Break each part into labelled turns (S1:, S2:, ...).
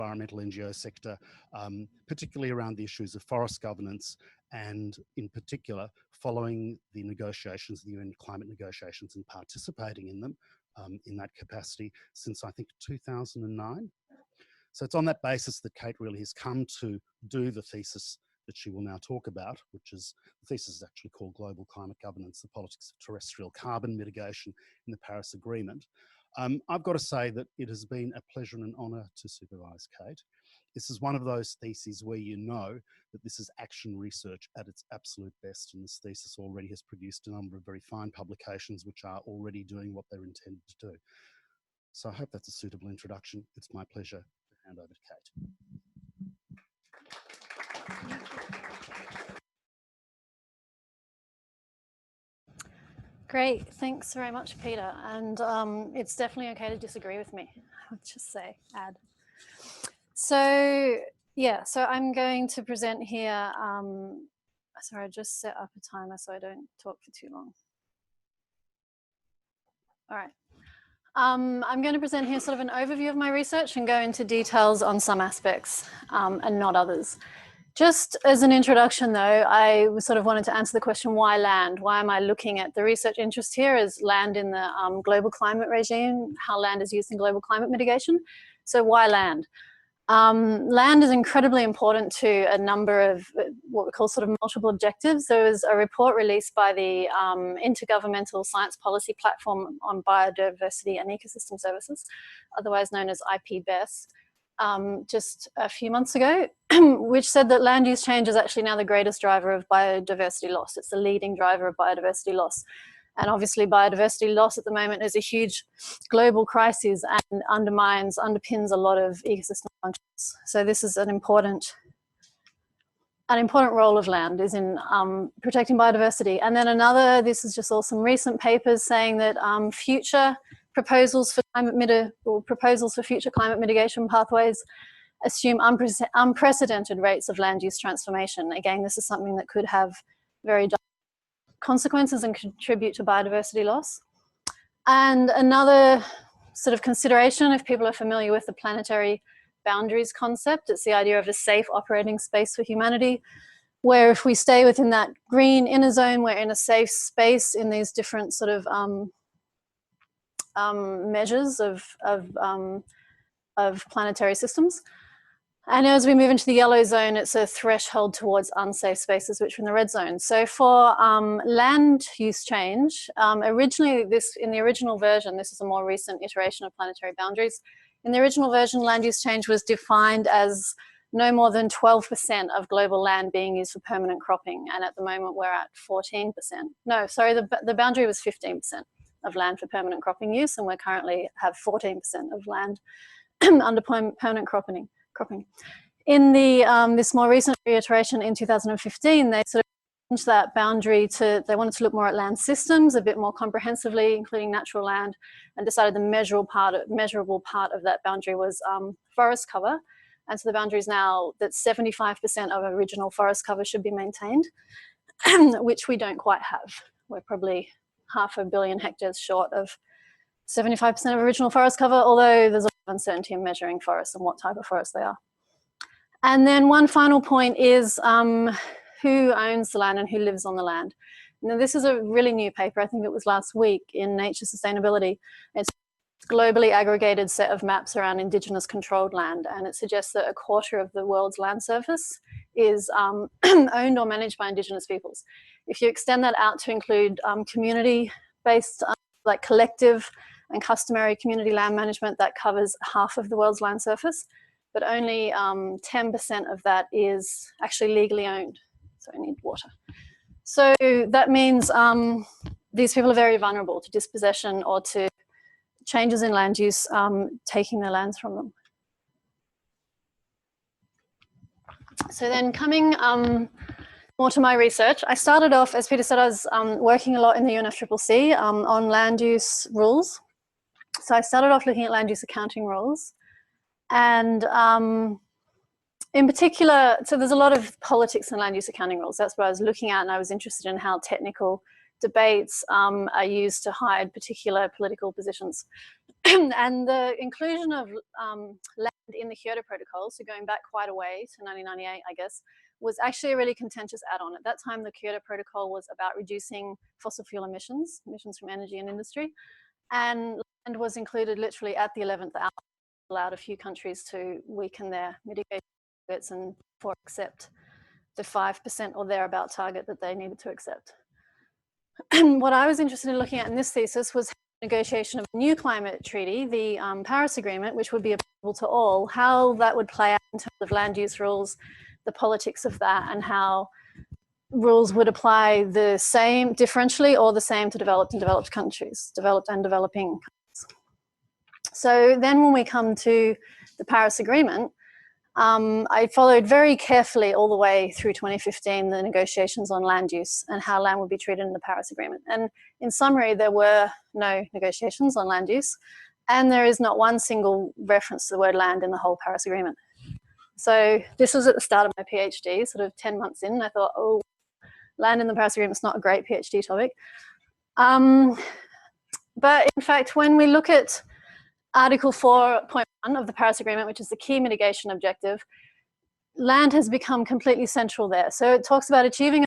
S1: environmental NGO sector, particularly around the issues of forest governance, and in particular, following the negotiations, the UN climate negotiations, and participating in them in that capacity since, I think, 2009. So it's on that basis that Kate really has come to do the thesis that she will now talk about, which is, the thesis is actually called Global Climate Governance, the Politics of Terrestrial Carbon Mitigation in the Paris Agreement. I've got to say that it has been a pleasure and an honour to supervise Kate. This is one of those theses where you know that this is action research at its absolute best, and this thesis already has produced a number of very fine publications which are already doing what they're intended to do. So I hope that's a suitable introduction. It's my pleasure to hand over to Kate.
S2: Great, thanks very much, Peter. And it's definitely okay to disagree with me, I would just say, add. So, yeah, so I'm going to present here, sorry, I just set up a timer so I don't talk for too long. All right. I'm going to present here sort of an overview of my research and go into details on some aspects and not others. Just as an introduction though, I sort of wanted to answer the question, why land? Why am I looking at the research interest here as land in the global climate regime, how land is used in global climate mitigation? So why land? Land is incredibly important to a number of what we call sort of multiple objectives. There was a report released by the Intergovernmental Science Policy Platform on Biodiversity and Ecosystem Services, otherwise known as IPBES, just a few months ago, which said that land use change is actually now the greatest driver of biodiversity loss. It's the leading driver of biodiversity loss. And obviously biodiversity loss at the moment is a huge global crisis and underpins a lot of ecosystem functions. So this is an important role of land is in protecting biodiversity. And then another, this is just all some recent papers saying that future proposals for future climate mitigation pathways assume unprecedented rates of land use transformation. Again, this is something that could have very direct consequences and contribute to biodiversity loss. And another sort of consideration, if people are familiar with the planetary boundaries concept, it's the idea of a safe operating space for humanity, where if we stay within that green inner zone, we're in a safe space in these different sort of measures of planetary systems. And as we move into the yellow zone, it's a threshold towards unsafe spaces, which are in the red zone. So for land use change, originally in the original version, this is a more recent iteration of planetary boundaries. In the original version, land use change was defined as no more than 12% of global land being used for permanent cropping. And at the moment, we're at 14%. No, sorry, the boundary was 15% of land for permanent cropping use, and we currently have 14% of land under permanent cropping. In the this more recent reiteration in 2015, they sort of changed that boundary to, they wanted to look more at land systems a bit more comprehensively, including natural land, and decided the measurable part of that boundary was forest cover. And so the boundary is now that 75% of original forest cover should be maintained, which we don't quite have. We're probably 500 million hectares short of 75% of original forest cover, although there's a lot of uncertainty in measuring forests and what type of forests they are. And then one final point is who owns the land and who lives on the land. Now, this is a really new paper. I think it was last week in Nature Sustainability. It's a globally aggregated set of maps around Indigenous controlled land, and it suggests that 1/4 of the world's land surface is owned or managed by Indigenous peoples. If you extend that out to include community-based, like collective and customary community land management, that covers half of the world's land surface, but only 10% of that is actually legally owned. So I need water. So that means these people are very vulnerable to dispossession or to changes in land use taking their lands from them. So then coming more to my research, I started off, as Peter said, I was working a lot in the UNFCCC on land use rules. So I started off looking at land use accounting rules. And in particular, so there's a lot of politics in land use accounting rules. That's what I was looking at, and I was interested in how technical debates are used to hide particular political positions. And the inclusion of land in the Kyoto Protocol, so going back quite a way to 1998, I guess, was actually a really contentious add-on. At that time, the Kyoto Protocol was about reducing fossil fuel emissions from energy and industry, and land was included literally at the 11th hour, allowed a few countries to weaken their mitigation targets and therefore accept the 5% or thereabout target that they needed to accept. What I was interested in looking at in this thesis was negotiation of a new climate treaty, the Paris Agreement, which would be applicable to all, how that would play out in terms of land use rules, the politics of that, and how rules would apply the same differentially or the same to developed and developed countries, developed and developing countries. So then when we come to the Paris Agreement, I followed very carefully all the way through 2015 the negotiations on land use and how land would be treated in the Paris Agreement. And in summary, there were no negotiations on land use, and there is not one single reference to the word land in the whole Paris Agreement. So this was at the start of my PhD, sort of 10 months in, I thought, oh, land in the Paris Agreement is not a great PhD topic. But in fact, when we look at Article 4.1 of the Paris Agreement, which is the key mitigation objective, land has become completely central there. So it talks about achieving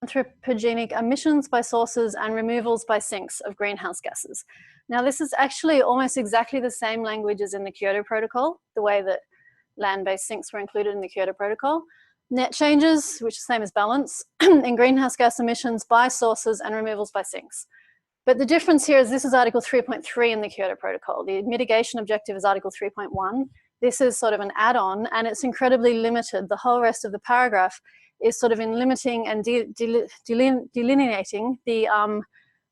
S2: anthropogenic emissions by sources and removals by sinks of greenhouse gases. Now, this is actually almost exactly the same language as in the Kyoto Protocol, the way that land-based sinks were included in the Kyoto Protocol. Net changes, which is the same as balance, in greenhouse gas emissions by sources and removals by sinks. But the difference here is this is Article 3.3 in the Kyoto Protocol. The mitigation objective is Article 3.1. This is sort of an add-on, and it's incredibly limited. The whole rest of the paragraph is sort of in limiting and delineating the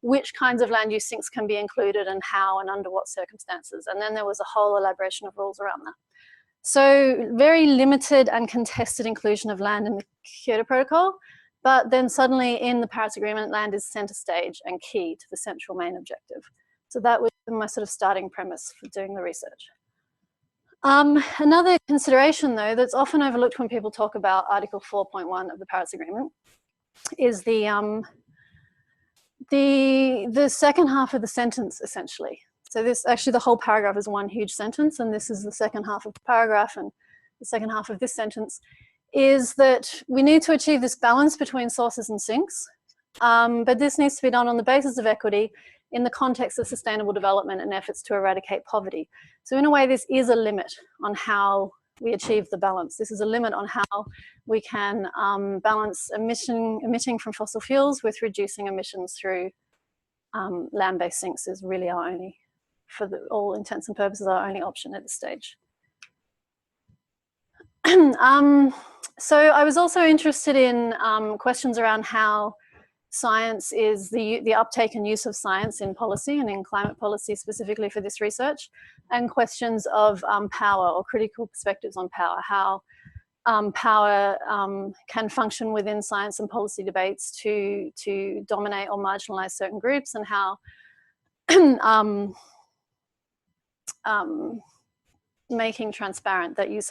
S2: which kinds of land use sinks can be included and how and under what circumstances. And then there was a whole elaboration of rules around that. So very limited and contested inclusion of land in the Kyoto Protocol. But then suddenly in the Paris Agreement, land is center stage and key to the central main objective. So that was my sort of starting premise for doing the research. Another consideration, though, that's often overlooked when people talk about Article 4.1 of the Paris Agreement is the second half of the sentence, essentially. So this, actually the whole paragraph is one huge sentence, and this is the second half of the paragraph, and the second half of this sentence is that we need to achieve this balance between sources and sinks, but this needs to be done on the basis of equity in the context of sustainable development and efforts to eradicate poverty. So in a way, this is a limit on how we achieve the balance. This is a limit on how we can balance emitting from fossil fuels with reducing emissions through land-based sinks is really our only, for all intents and purposes, our only option at this stage. So I was also interested in questions around how science is the uptake and use of science in policy and in climate policy specifically for this research, and questions of power or critical perspectives on power, how power can function within science and policy debates to dominate or marginalize certain groups, and how making transparent that use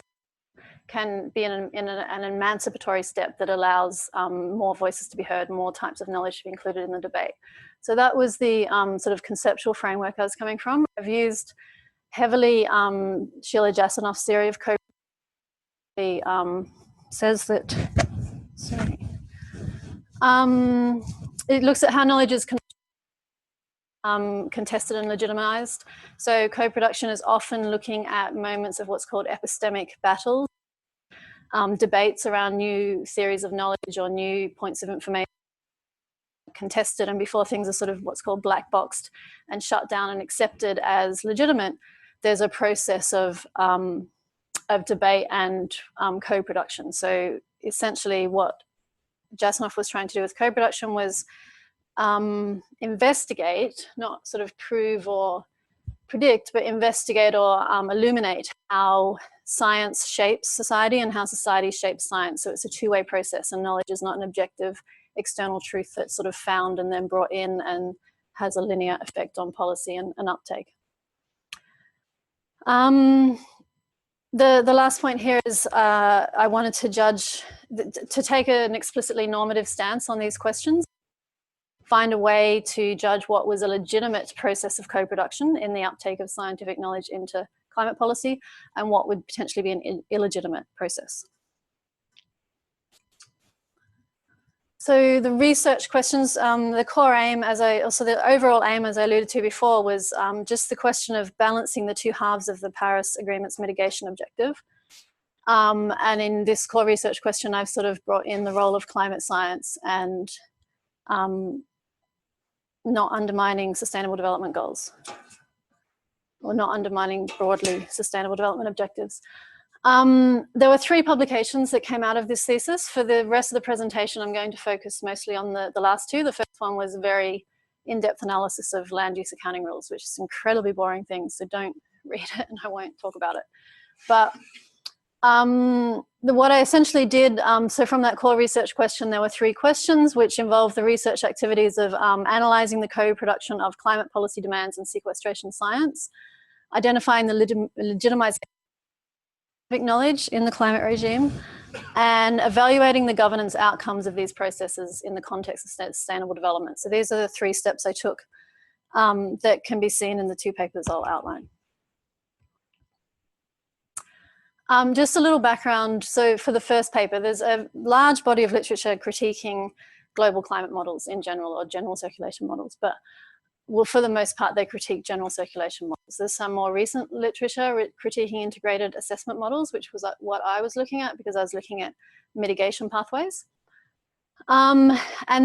S2: can be an emancipatory step that allows more voices to be heard, more types of knowledge to be included in the debate. So that was the sort of conceptual framework I was coming from. I've used heavily Sheila Jasanoff's theory of says that, sorry, it looks at how knowledge is contested and legitimized. So co-production is often looking at moments of what's called epistemic battles, debates around new theories of knowledge or new points of information contested, and before things are sort of what's called black boxed and shut down and accepted as legitimate, there's a process of debate and co-production. So essentially what Jasanoff was trying to do with co-production was investigate, not sort of prove or predict, but investigate or illuminate how science shapes society and how society shapes science. So it's a two-way process, and knowledge is not an objective external truth that's sort of found and then brought in and has a linear effect on policy and uptake. The last point here is I wanted to take an explicitly normative stance on these questions. find a way to judge what was a legitimate process of co-production in the uptake of scientific knowledge into climate policy, and what would potentially be an illegitimate process. So the research questions, the core aim, the overall aim, as I alluded to before, was just the question of balancing the two halves of the Paris Agreement's mitigation objective. And in this core research question, I've sort of brought in the role of climate science and not undermining sustainable development goals, or not undermining broadly sustainable development objectives. There were 3 publications that came out of this thesis. For the rest of the presentation, I'm going to focus mostly on the last 2. The first one was a very in-depth analysis of land use accounting rules, which is an incredibly boring thing, so don't read it and I won't talk about it. But what I essentially did, so from that core research question, there were 3 questions which involved the research activities of analysing the co-production of climate policy demands and sequestration science, identifying the legitimized knowledge in the climate regime, and evaluating the governance outcomes of these processes in the context of sustainable development. So these are the 3 steps I took that can be seen in the 2 papers I'll outline. Just a little background. So for the first paper, there's a large body of literature critiquing global climate models in general, or general circulation models, but well, for the most part, they critique general circulation models. There's some more recent literature critiquing integrated assessment models, which was what I was looking at because I was looking at mitigation pathways. And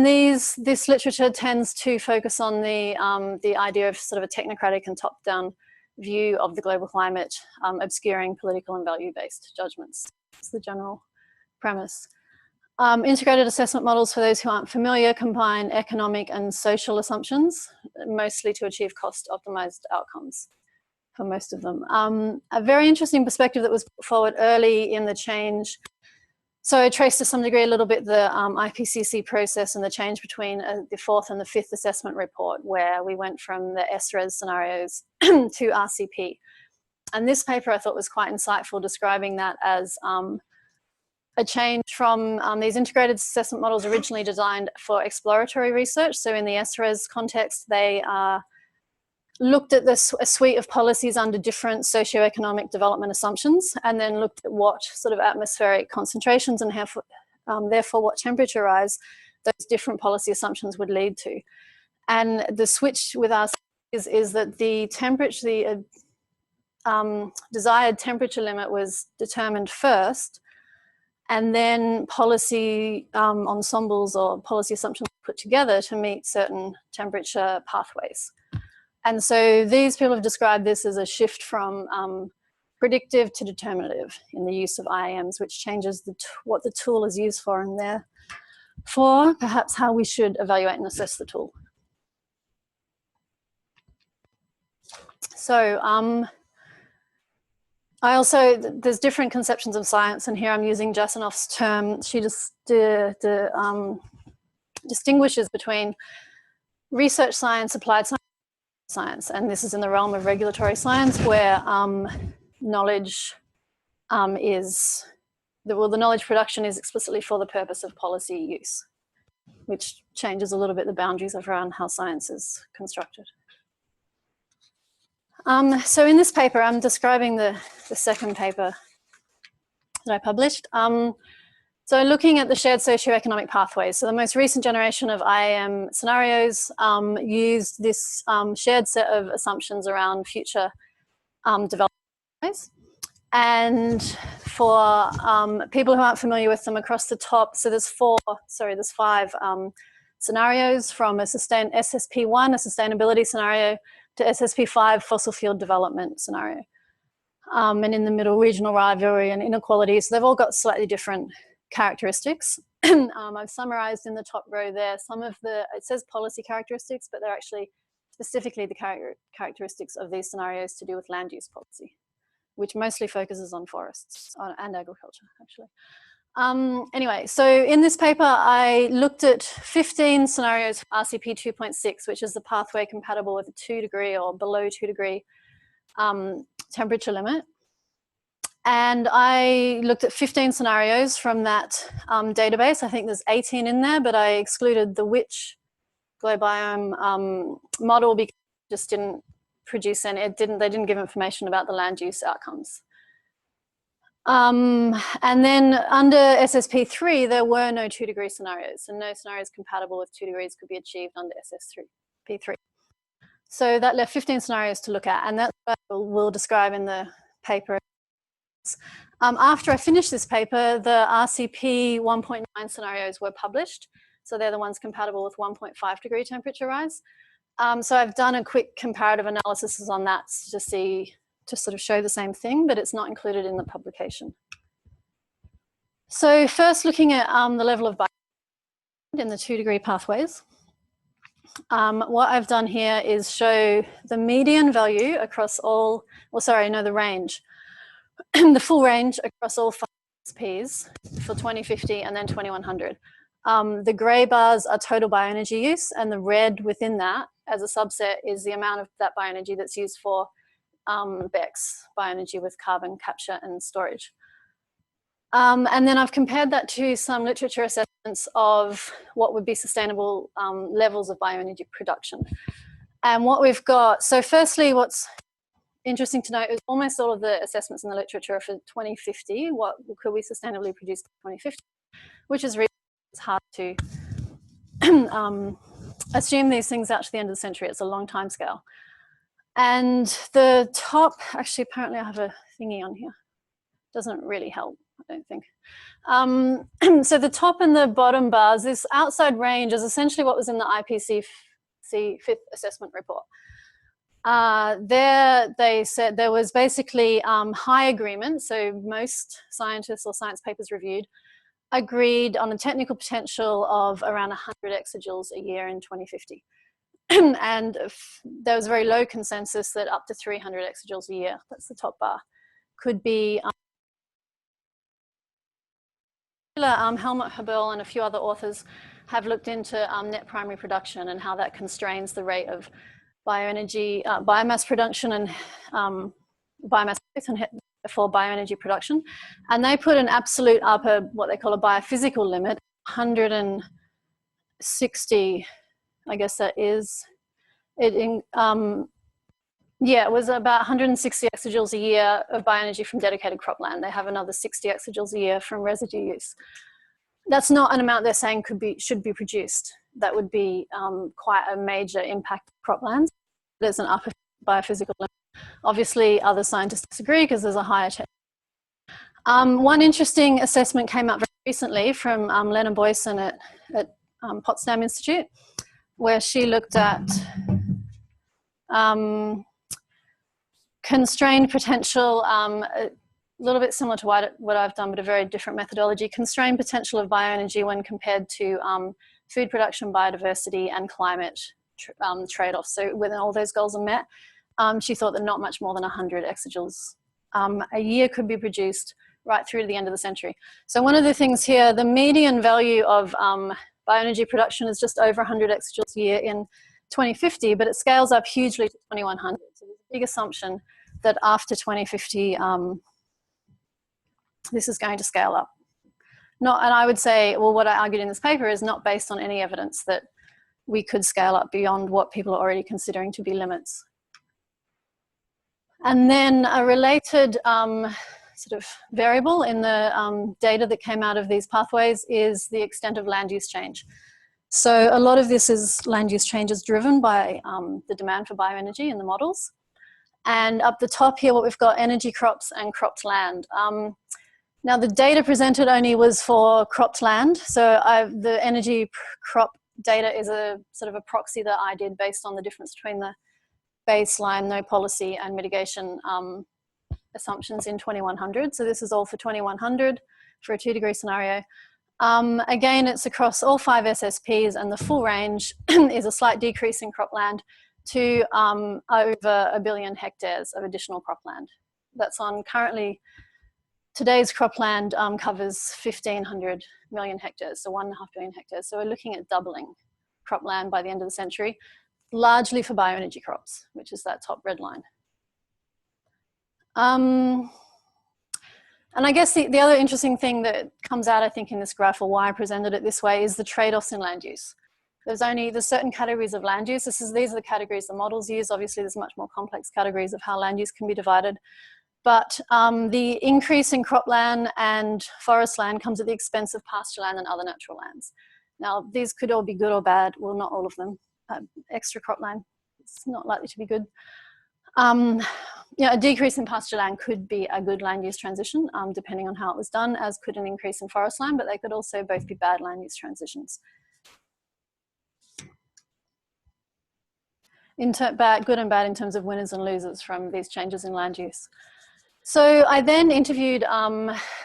S2: this literature tends to focus on the idea of sort of a technocratic and top-down view of the global climate, obscuring political and value-based judgments. That's the general premise. Integrated assessment models, for those who aren't familiar, combine economic and social assumptions, mostly to achieve cost-optimized outcomes for most of them. A very interesting perspective that was put forward early in the change. So I traced to some degree a little bit the IPCC process and the change between the 4th and the 5th assessment report, where we went from the SRES scenarios to RCP. And this paper I thought was quite insightful, describing that as a change from these integrated assessment models originally designed for exploratory research. So in the SRES context, they looked at a suite of policies under different socioeconomic development assumptions, and then looked at what sort of atmospheric concentrations and therefore what temperature rise those different policy assumptions would lead to. And the switch with us is that the temperature, desired temperature limit was determined first, and then policy ensembles or policy assumptions put together to meet certain temperature pathways. And so these people have described this as a shift from predictive to determinative in the use of IAMs, which changes what the tool is used for, and therefore perhaps how we should evaluate and assess the tool. So there's different conceptions of science, and here I'm using Jasanoff's term. She just distinguishes between research science, applied science, and this is in the realm of regulatory science, where knowledge the knowledge production is explicitly for the purpose of policy use, which changes a little bit the boundaries around how science is constructed. So in this paper, I'm describing the second paper that I published. So looking at the shared socioeconomic pathways, so the most recent generation of IAM scenarios used this shared set of assumptions around future development pathways. And for people who aren't familiar with them, across the top, so there's 5 scenarios, from a SSP1, a sustainability scenario, to SSP5, fossil fuel development scenario. And in the middle, regional rivalry and inequality. So they've all got slightly different characteristics. I've summarized in the top row there some of it says policy characteristics, but they're actually specifically the characteristics of these scenarios to do with land use policy, which mostly focuses on forests and agriculture, actually. Anyway, so in this paper, I looked at 15 scenarios for RCP 2.6, which is the pathway compatible with a 2 degree or below 2 degree temperature limit. And I looked at 15 scenarios from that database. I think there's 18 in there, but I excluded the which GloBiome model because it just didn't produce any, they didn't give information about the land use outcomes. And then under SSP3, there were no 2-degree scenarios, and no scenarios compatible with 2 degrees could be achieved under SSP3. So that left 15 scenarios to look at, and that's what we'll describe in the paper. After I finished this paper, the RCP 1.9 scenarios were published. So they're the ones compatible with 1.5 degree temperature rise. So I've done a quick comparative analysis on that to see, to sort of show the same thing, but it's not included in the publication. So first looking at the level of bioenergy in the 2-degree pathways. What I've done here is show the median value across all, well, sorry, no, the range, the full range across all 5 SPs for 2050 and then 2100. The grey bars are total bioenergy use, and the red within that as a subset is the amount of that bioenergy that's used for BECCS, bioenergy with carbon capture and storage. And then I've compared that to some literature assessments of what would be sustainable levels of bioenergy production. And what we've got, so firstly, what's interesting to note is almost all of the assessments in the literature are for 2050. What could we sustainably produce by 2050? Which is really, it's hard to assume these things out to the end of the century. It's a long time scale. And the top, actually, apparently I have a thingy on here. Doesn't really help, I don't think. So the top and the bottom bars, this outside range is essentially what was in the IPCC 5th assessment report. There they said there was basically high agreement, so most scientists or science papers reviewed agreed on a technical potential of around 100 exajoules a year in 2050. And there was very low consensus that up to 300 exajoules a year, that's the top bar, could be Helmut Habel and a few other authors have looked into net primary production and how that constrains the rate of bioenergy, biomass production and biomass for bioenergy production. And they put an absolute upper, what they call a biophysical limit, 160, I guess that is, it was about 160 exajoules a year of bioenergy from dedicated cropland. They have another 60 exajoules a year from residue use. That's not an amount they're saying should be produced. That would be quite a major impact on croplands. There's an upper biophysical limit. Obviously, other scientists disagree because there's a higher chance. One interesting assessment came out very recently from Lena Boyson at Potsdam Institute, where she looked at constrained potential, a little bit similar to what I've done, but a very different methodology, constrained potential of bioenergy when compared to food production, biodiversity, and climate trade-offs. So when all those goals are met, she thought that not much more than 100 exajoules a year could be produced right through to the end of the century. So one of the things here, the median value of bioenergy production is just over 100 exajoules a year in 2050, but it scales up hugely to 2100. So there's a big assumption that after 2050, this is going to scale up. And I would say, well, what I argued in this paper is not based on any evidence that we could scale up beyond what people are already considering to be limits. And then a related sort of variable in the data that came out of these pathways is the extent of land use change. So a lot of this is land use changes driven by the demand for bioenergy in the models. And up the top here, what we've got, energy crops and cropped land. Now the data presented only was for cropped land. So the energy crop data is a sort of a proxy that I did based on the difference between the baseline, no policy, and mitigation assumptions in 2100. So this is all for 2100 for a 2-degree scenario. Again, it's across all 5 SSPs, and the full range is a slight decrease in cropland to over 1 billion hectares of additional cropland. That's on currently, today's cropland covers 1,500 million hectares, so 1.5 billion hectares. So we're looking at doubling cropland by the end of the century, largely for bioenergy crops, which is that top red line. And I guess the other interesting thing that comes out, I think, in this graph, or why I presented it this way, is the trade-offs in land use. there's certain categories of land use. These are the categories the models use. Obviously, there's much more complex categories of how land use can be divided. But the increase in cropland and forest land comes at the expense of pasture land and other natural lands. Now, these could all be good or bad. Well, not all of them. Extra cropland, it's not likely to be good. A decrease in pasture land could be a good land use transition, depending on how it was done, as could an increase in forest land, but they could also both be bad land use transitions. Good and bad in terms of winners and losers from these changes in land use. So I then interviewed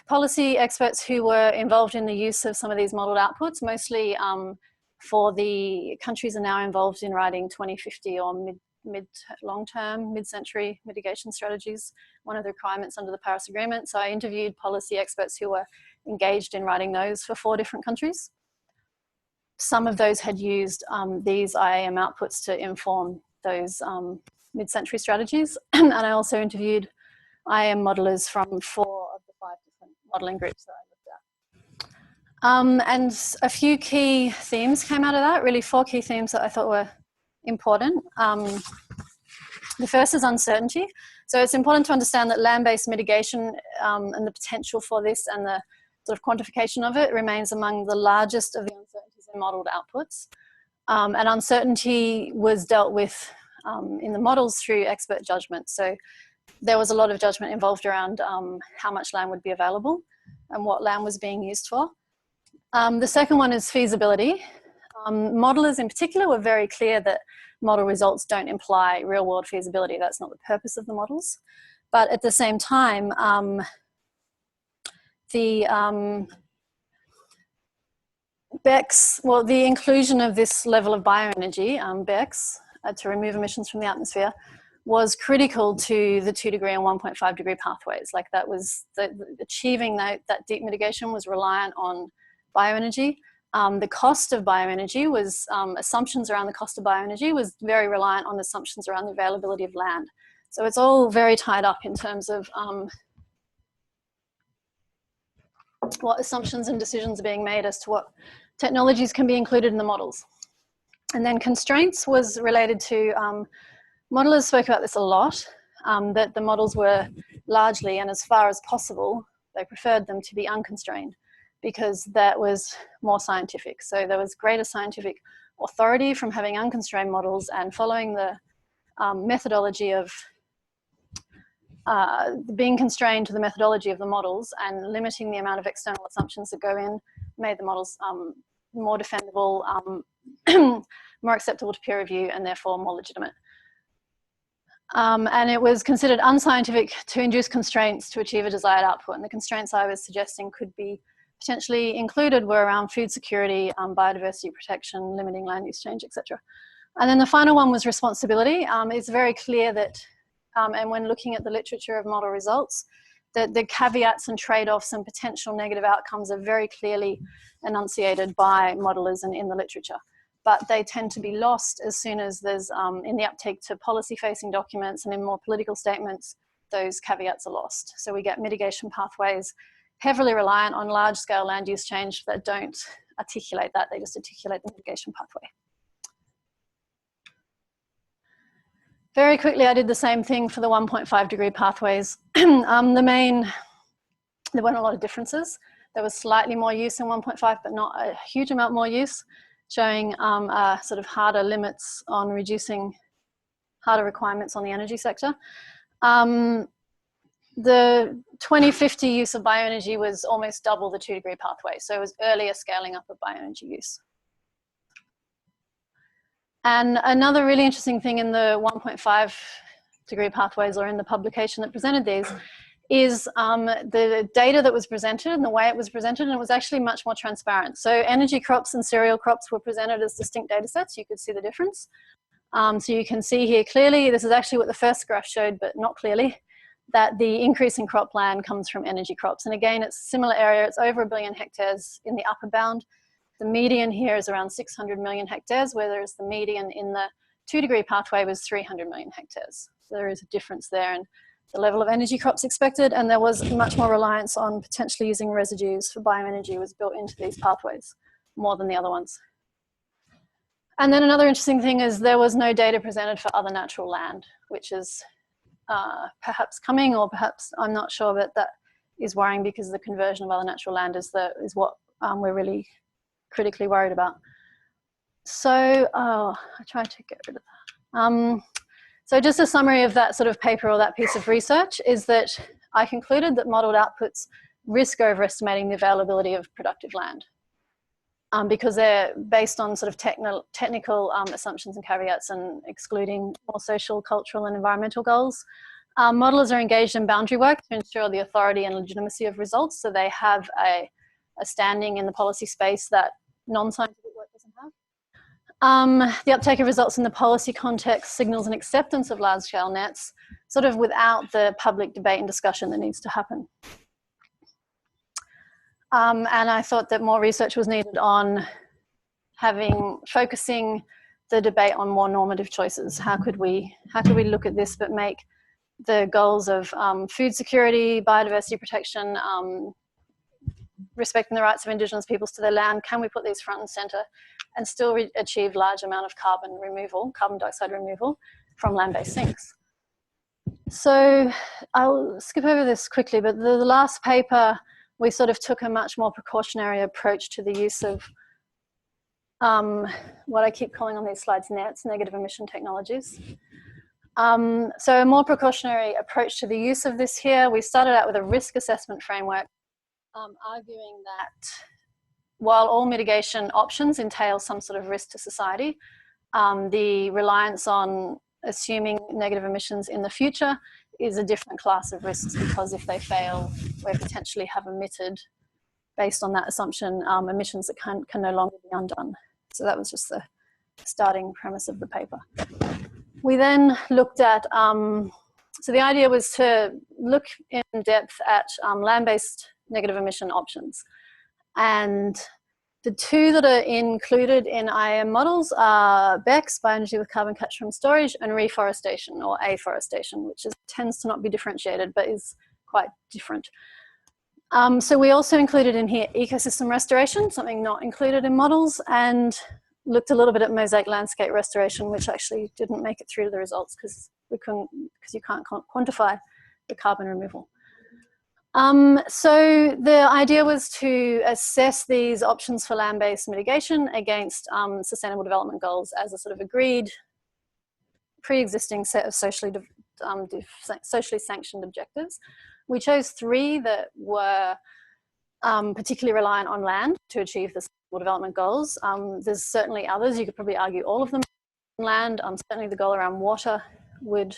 S2: policy experts who were involved in the use of some of these modelled outputs, mostly for the countries are now involved in writing 2050 or long-term, mid-century mitigation strategies, one of the requirements under the Paris Agreement. So I interviewed policy experts who were engaged in writing those for 4 different countries. Some of those had used these IAM outputs to inform those mid-century strategies. And I also interviewed IAM modelers from 4 of the 5 different modelling groups that I looked at. And a few key themes came out of that, really 4 key themes that I thought were important. The first is uncertainty. So it's important to understand that land-based mitigation and the potential for this and the sort of quantification of it remains among the largest of the uncertainties in modelled outputs. And uncertainty was dealt with in the models through expert judgment. So there was a lot of judgment involved around how much land would be available and what land was being used for. The second one is feasibility. Modelers in particular were very clear that model results don't imply real world feasibility. That's not the purpose of the models. But at the same time, the inclusion of this level of bioenergy, BECCS, to remove emissions from the atmosphere, was critical to the 2 degree and 1.5 degree pathways. Like that was, achieving that deep mitigation was reliant on bioenergy. The cost of bioenergy was, assumptions around the cost of bioenergy was very reliant on assumptions around the availability of land. So it's all very tied up in terms of what assumptions and decisions are being made as to what technologies can be included in the models. And then constraints was related to, modelers spoke about this a lot, that the models were largely, and as far as possible, they preferred them to be unconstrained because that was more scientific. So there was greater scientific authority from having unconstrained models and following the methodology of being constrained to the methodology of the models and limiting the amount of external assumptions that go in made the models more defendable, more acceptable to peer review, and therefore more legitimate. And it was considered unscientific to induce constraints to achieve a desired output. And the constraints I was suggesting could be potentially included were around food security, biodiversity protection, limiting land use change, etc. And then the final one was responsibility. It's very clear that, and when looking at the literature of model results, that the caveats and trade-offs and potential negative outcomes are very clearly enunciated by modelers and in the literature. But they tend to be lost as soon as there's, in the uptake to policy-facing documents and in more political statements, those caveats are lost. So we get mitigation pathways heavily reliant on large-scale land use change that don't articulate that, they just articulate the mitigation pathway. Very quickly, I did the same thing for the 1.5 degree pathways. There weren't a lot of differences. There was slightly more use in 1.5, but not a huge amount more use, showing sort of harder limits on reducing, harder requirements on the energy sector. The 2050 use of bioenergy was almost double the 2 degree pathway. So it was earlier scaling up of bioenergy use. And another really interesting thing in the 1.5 degree pathways, or in the publication that presented these, is the data that was presented and the way it was presented, and it was actually much more transparent. So energy crops and cereal crops were presented as distinct data sets. You could see the difference. So you can see here clearly, this is actually what the first graph showed, but not clearly, that the increase in cropland comes from energy crops. And again, it's a similar area. It's over 1 billion hectares in the upper bound. The median here is around 600 million hectares, whereas the median in the 2 degree pathway was 300 million hectares. So there is a difference there in the level of energy crops expected, and there was much more reliance on potentially using residues for bioenergy was built into these pathways more than the other ones. And then another interesting thing is there was no data presented for other natural land, which is perhaps coming, or perhaps I'm not sure, but that is worrying because the conversion of other natural land is what we're really critically worried about. So I tried to get rid of that. So just a summary of that sort of paper or that piece of research is that I concluded that modelled outputs risk overestimating the availability of productive land. Because they're based on sort of technical assumptions and caveats and excluding more social, cultural and environmental goals. Modelers are engaged in boundary work to ensure the authority and legitimacy of results, so they have a standing in the policy space that non-scientific work doesn't have. The uptake of results in the policy context signals an acceptance of large-scale nets, sort of without the public debate and discussion that needs to happen. And I thought that more research was needed on focusing the debate on more normative choices. How could we look at this but make the goals of food security, biodiversity protection, respecting the rights of Indigenous peoples to their land, can we put these front and centre and still achieve large amount of carbon dioxide removal from land-based sinks? So I'll skip over this quickly, but the last paper, we sort of took a much more precautionary approach to the use of what I keep calling on these slides NETs, negative emission technologies. So a more precautionary approach to the use of this here. We started out with a risk assessment framework, arguing that while all mitigation options entail some sort of risk to society, the reliance on assuming negative emissions in the future is a different class of risks, because if they fail, we potentially have emitted, based on that assumption, emissions that can no longer be undone. So that was just the starting premise of the paper. We then looked at, so the idea was to look in depth at land-based negative emission options. And the two that are included in IAM models are BECCS, bioenergy with carbon capture and storage, and reforestation or afforestation, which tends to not be differentiated but is quite different. So we also included in here ecosystem restoration, something not included in models, and looked a little bit at mosaic landscape restoration, which actually didn't make it through to the results because you can't quantify the carbon removal. So the idea was to assess these options for land-based mitigation against sustainable development goals as a sort of agreed pre-existing set of socially sanctioned objectives. We chose 3 that were particularly reliant on land to achieve the sustainable development goals. There's certainly others, you could probably argue all of them on land. Certainly the goal around water would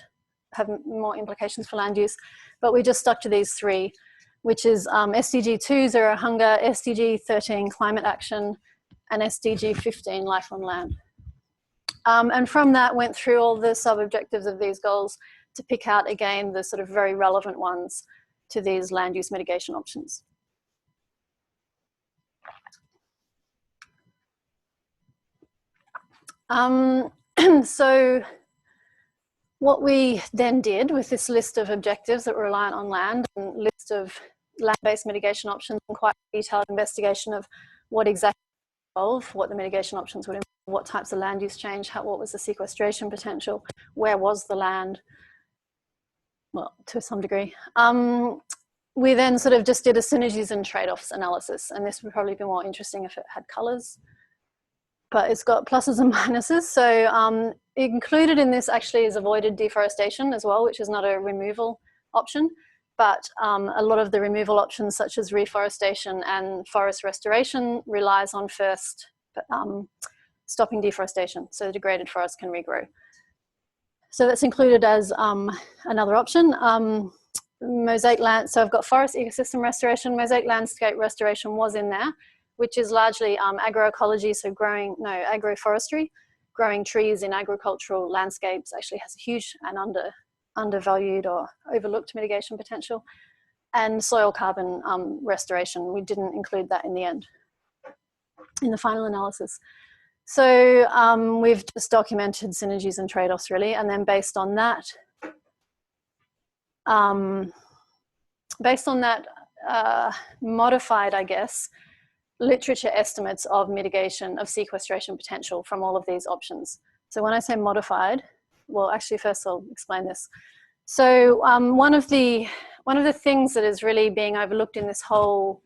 S2: have more implications for land use, but we just stuck to these 3, which is SDG 2, zero hunger, SDG 13, climate action, and SDG 15, life on land. And from that went through all the sub-objectives of these goals to pick out, again, the sort of very relevant ones to these land use mitigation options. So what we then did with this list of objectives that were reliant on land and list of land-based mitigation options and quite detailed investigation of what exactly involved, what the mitigation options would involve, what types of land use change, what was the sequestration potential, where was the land, well, to some degree. We then sort of just did a synergies and trade-offs analysis, and this would probably be more interesting if it had colours, but it's got pluses and minuses. So included in this actually is avoided deforestation as well, which is not a removal option, but a lot of the removal options such as reforestation and forest restoration relies on first stopping deforestation, so the degraded forest can regrow. So that's included as another option. Mosaic land, so I've got forest ecosystem restoration, mosaic landscape restoration was in there, which is largely agroecology, so agroforestry. Growing trees in agricultural landscapes actually has a huge and undervalued or overlooked mitigation potential. And soil carbon restoration, we didn't include that in the end, in the final analysis. So we've just documented synergies and trade-offs really, and then based on that, modified, I guess, literature estimates of mitigation, of sequestration potential from all of these options. So when I say modified, well, actually first I'll explain this. So one of the things that is really being overlooked in this whole,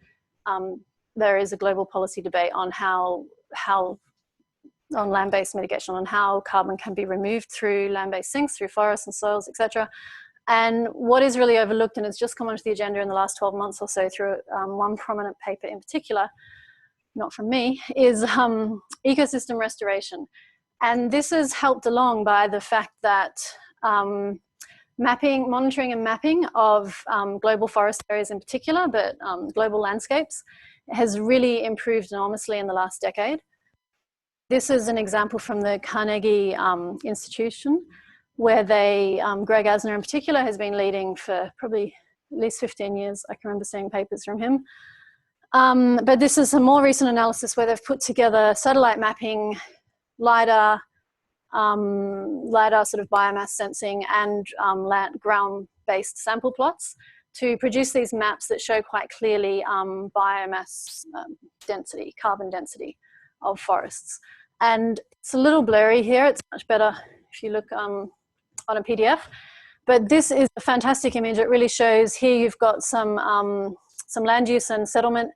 S2: there is a global policy debate on on land-based mitigation, on how carbon can be removed through land-based sinks, through forests and soils, etc. And what is really overlooked, and it's just come onto the agenda in the last 12 months or so through one prominent paper in particular, not from me, is ecosystem restoration. And this is helped along by the fact that monitoring and mapping of global forest areas in particular, but global landscapes, has really improved enormously in the last decade. This is an example from the Carnegie Institution, where Greg Asner in particular has been leading for probably at least 15 years. I can remember seeing papers from him. But this is a more recent analysis where they've put together satellite mapping, LiDAR sort of biomass sensing, and ground-based sample plots to produce these maps that show quite clearly biomass density, carbon density of forests. And it's a little blurry here. It's much better if you look on a PDF. But this is a fantastic image. It really shows, here you've got some land use and settlement,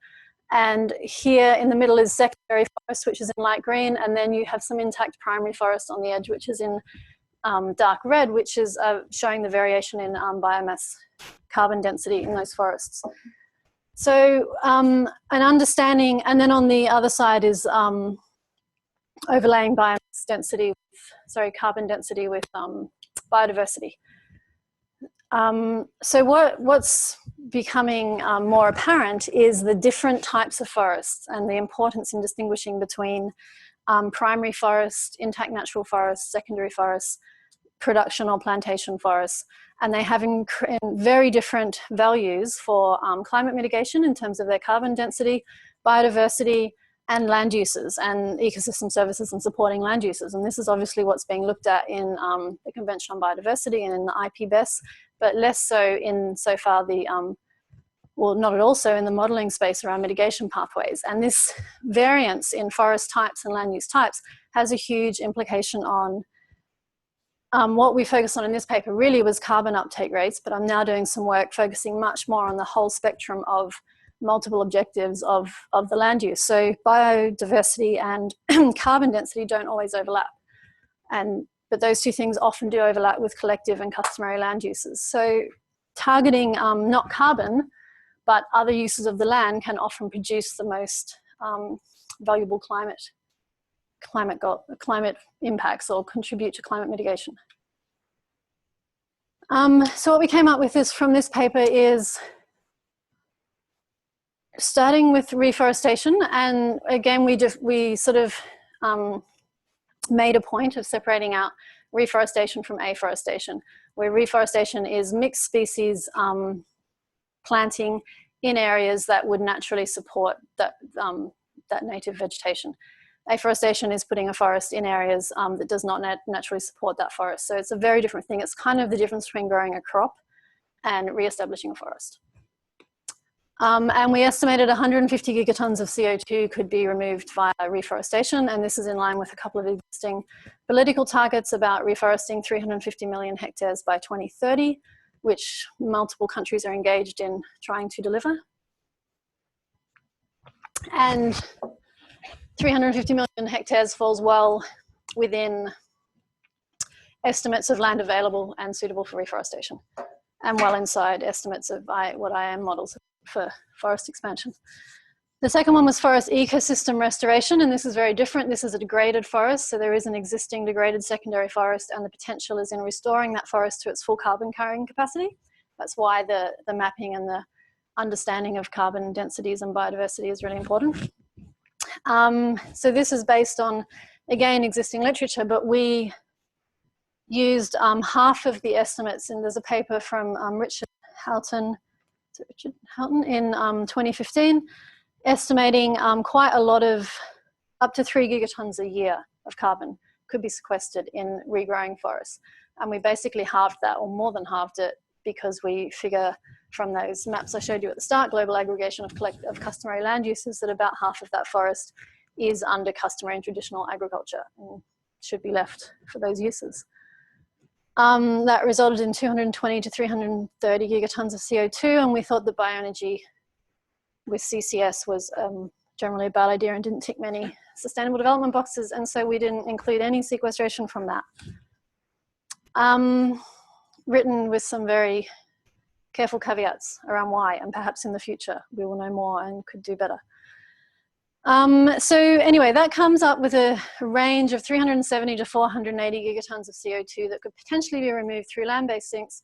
S2: and here in the middle is secondary forest, which is in light green, and then you have some intact primary forest on the edge, which is in dark red, which is showing the variation in biomass carbon density in those forests. So an understanding, and then on the other side is overlaying biomass density, carbon density with biodiversity. So what's becoming more apparent is the different types of forests and the importance in distinguishing between primary forest, intact natural forests, secondary forests, production or plantation forests, and they have very different values for climate mitigation in terms of their carbon density, biodiversity, and land uses, and ecosystem services and supporting land uses. And this is obviously what's being looked at in the Convention on Biodiversity and in the IPBES, but less so in so far the, well, not at all so in the modelling space around mitigation pathways. And this variance in forest types and land use types has a huge implication on what we focused on in this paper really was carbon uptake rates, but I'm now doing some work focusing much more on the whole spectrum of multiple objectives of the land use. So biodiversity and carbon density don't always overlap. But those two things often do overlap with collective and customary land uses. So targeting not carbon, but other uses of the land can often produce the most valuable climate impacts or contribute to climate mitigation. So what we came up with from this paper is starting with reforestation, and again we sort of made a point of separating out reforestation from afforestation, where reforestation is mixed species planting in areas that would naturally support that native vegetation. Afforestation is putting a forest in areas that does not naturally support that forest. So it's a very different thing. It's kind of the difference between growing a crop and re-establishing a forest. And we estimated 150 gigatons of CO2 could be removed via reforestation, and this is in line with a couple of existing political targets about reforesting 350 million hectares by 2030, which multiple countries are engaged in trying to deliver. And 350 million hectares falls well within estimates of land available and suitable for reforestation, and well inside estimates of what IAM models for forest expansion. The second one was forest ecosystem restoration, and this is very different. This is a degraded forest, so there is an existing degraded secondary forest, and the potential is in restoring that forest to its full carbon carrying capacity. That's why the mapping and the understanding of carbon densities and biodiversity is really important. So this is based on, again, existing literature, but we used half of the estimates, and there's a paper from Richard Houghton in 2015, estimating quite a lot of, up to 3 gigatons a year of carbon could be sequestered in regrowing forests. And we basically halved that, or more than halved it, because we figure from those maps I showed you at the start, global aggregation of customary land uses, that about half of that forest is under customary and traditional agriculture and should be left for those uses. That resulted in 220 to 330 gigatons of CO2, and we thought that bioenergy with CCS was generally a bad idea and didn't tick many sustainable development boxes, and so we didn't include any sequestration from that. Written with some very careful caveats around why, and perhaps in the future we will know more and could do better. So anyway, that comes up with a range of 370 to 480 gigatons of CO2 that could potentially be removed through land-based sinks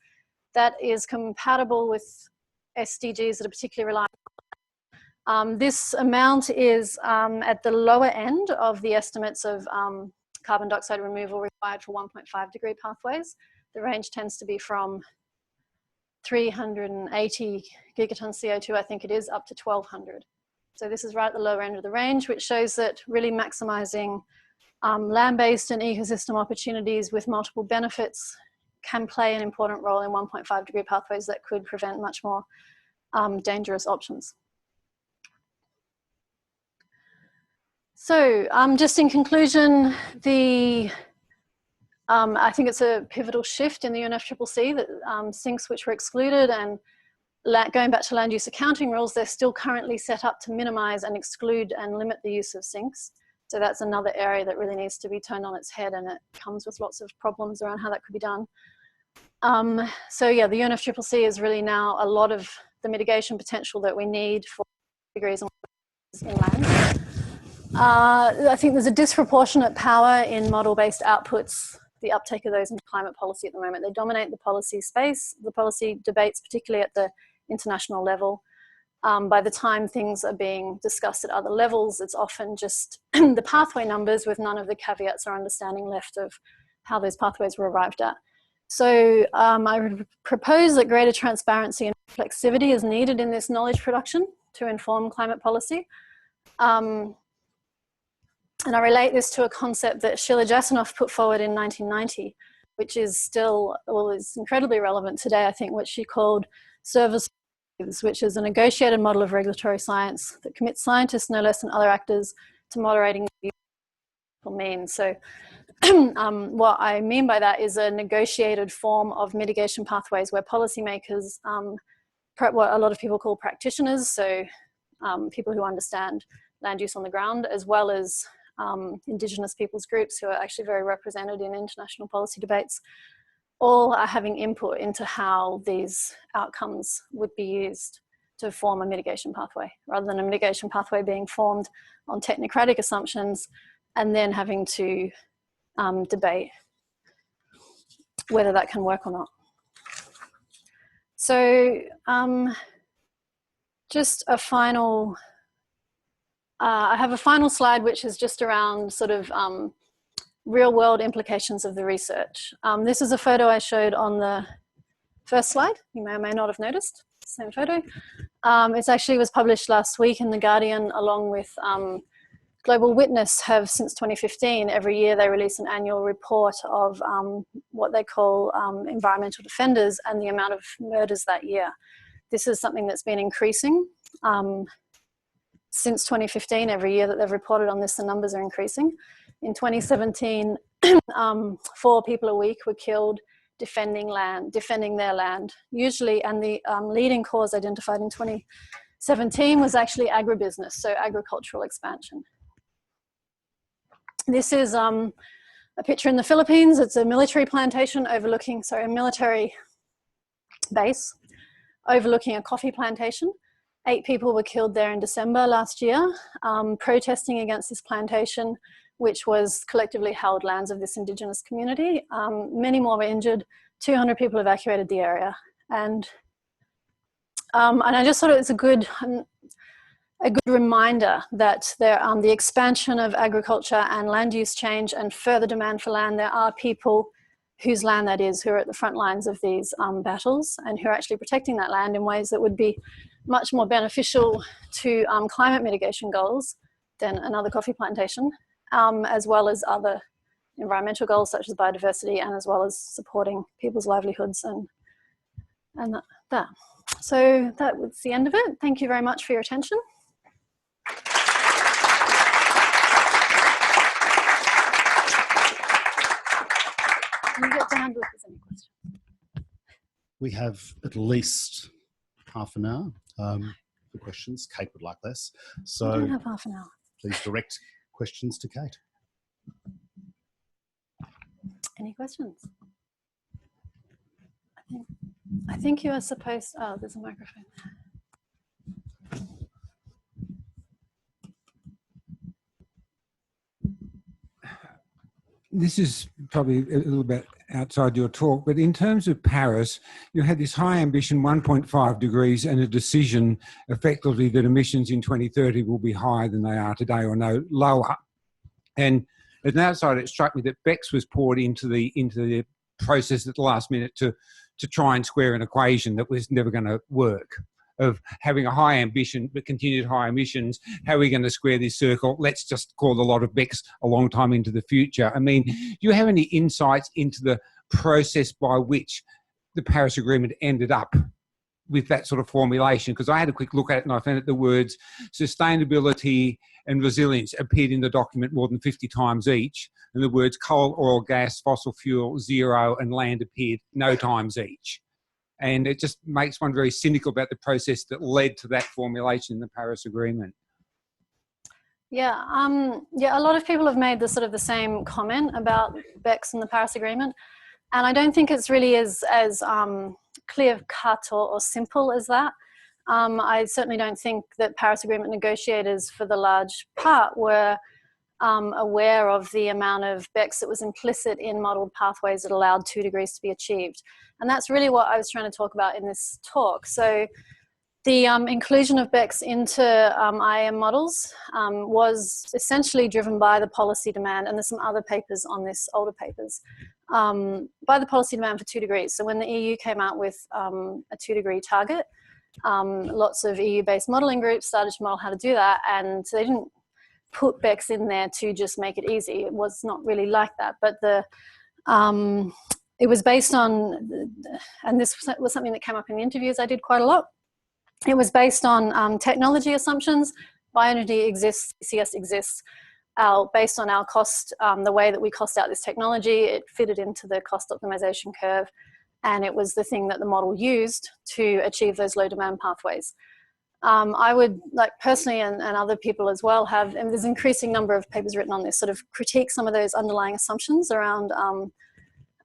S2: that is compatible with SDGs that are particularly reliable. This amount is at the lower end of the estimates of carbon dioxide removal required for 1.5 degree pathways. The range tends to be from 380 gigatons CO2, I think it is, up to 1200. So this is right at the lower end of the range, which shows that really maximizing land-based and ecosystem opportunities with multiple benefits can play an important role in 1.5 degree pathways that could prevent much more dangerous options. So just in conclusion, I think it's a pivotal shift in the UNFCCC that sinks which were excluded, and going back to land use accounting rules, they're still currently set up to minimize and exclude and limit the use of sinks. So that's another area that really needs to be turned on its head, and it comes with lots of problems around how that could be done. So yeah, the UNFCCC is really now a lot of the mitigation potential that we need for degrees in land. I think there's a disproportionate power in model-based outputs, the uptake of those in climate policy at the moment. They dominate the policy space, the policy debates, particularly at the international level. By the time things are being discussed at other levels, it's often just the pathway numbers with none of the caveats or understanding left of how those pathways were arrived at. So I would propose that greater transparency and reflexivity is needed in this knowledge production to inform climate policy. And I relate this to a concept that Sheila Jasanoff put forward in 1990, which is still, well, is incredibly relevant today, I think, which she called service, which is a negotiated model of regulatory science that commits scientists, no less than other actors, to moderating means. So what I mean by that is a negotiated form of mitigation pathways where policymakers, what a lot of people call practitioners, so people who understand land use on the ground, as well as Indigenous peoples groups who are actually very represented in international policy debates, all are having input into how these outcomes would be used to form a mitigation pathway, rather than a mitigation pathway being formed on technocratic assumptions and then having to debate whether that can work or not. So just a final, I have a final slide which is just around sort of real world implications of the research. This is a photo I showed on the first slide. You may or may not have noticed, same photo. It actually was published last week in The Guardian, along with Global Witness have since 2015, every year they release an annual report of what they call environmental defenders and the amount of murders that year. This is something that's been increasing. Since 2015, every year that they've reported on this, the numbers are increasing. In 2017, 4 people a week were killed defending their land. Usually, and the leading cause identified in 2017 was actually agribusiness, so agricultural expansion. This is a picture in the Philippines. It's a military plantation overlooking, sorry, a military base overlooking a coffee plantation. 8 people were killed there in December last year, protesting against this plantation, which was collectively held lands of this Indigenous community. Many more were injured. 200 people evacuated the area. And I just thought it was a good reminder that the expansion of agriculture and land use change and further demand for land, there are people whose land that is, who are at the front lines of these battles and who are actually protecting that land in ways that would be much more beneficial to climate mitigation goals than another coffee plantation, as well as other environmental goals such as biodiversity, and as well as supporting people's livelihoods and that. So that was the end of it. Thank you very much for your attention. You get to handle if there's any questions.
S1: We have at least half an hour for questions. Kate would like less. So
S2: I don't have half an hour.
S1: Please direct questions to Kate.
S2: Any questions? I think you are supposed, oh, there's a microphone.
S3: This is probably a little bit outside your talk, but in terms of Paris, you had this high ambition, 1.5 degrees, and a decision effectively that emissions in 2030 will be higher than they are today or no lower. And as an outsider, it struck me that BECCS was poured into the process at the last minute to try and square an equation that was never going to work, of having a high ambition but continued high emissions. How are we going to square this circle? Let's just call a lot of BECCS a long time into the future. I mean, do you have any insights into the process by which the Paris Agreement ended up with that sort of formulation? Because I had a quick look at it and I found that the words sustainability and resilience appeared in the document more than 50 times each, and the words coal, oil, gas, fossil fuel, zero, and land appeared no times each. And it just makes one very cynical about the process that led to that formulation in the Paris Agreement.
S2: Yeah, yeah, a lot of people have made the same comment about BECCS and the Paris Agreement, and I don't think it's really as clear cut or simple as that. I certainly don't think that Paris Agreement negotiators, for the large part, were aware of the amount of BECCS that was implicit in modelled pathways that allowed 2 degrees to be achieved. And that's really what I was trying to talk about in this talk. So the inclusion of BECCS into IAM models was essentially driven by the policy demand, and there's some other papers on this, older papers, by the policy demand for 2 degrees. So when the EU came out with a 2 degree target, lots of EU-based modelling groups started to model how to do that, and they didn't put BECCS in there to just make it easy. It was not really like that, but it was based on, and this was something that came up in the interviews I did quite a lot. It was based on technology assumptions. Bioenergy exists, CCS exists. Based on our cost, the way that we cost out this technology, it fitted into the cost optimization curve, and it was the thing that the model used to achieve those low demand pathways. I would, like, personally, and other people as well, have, and there's an increasing number of papers written on this, sort of critique some of those underlying assumptions around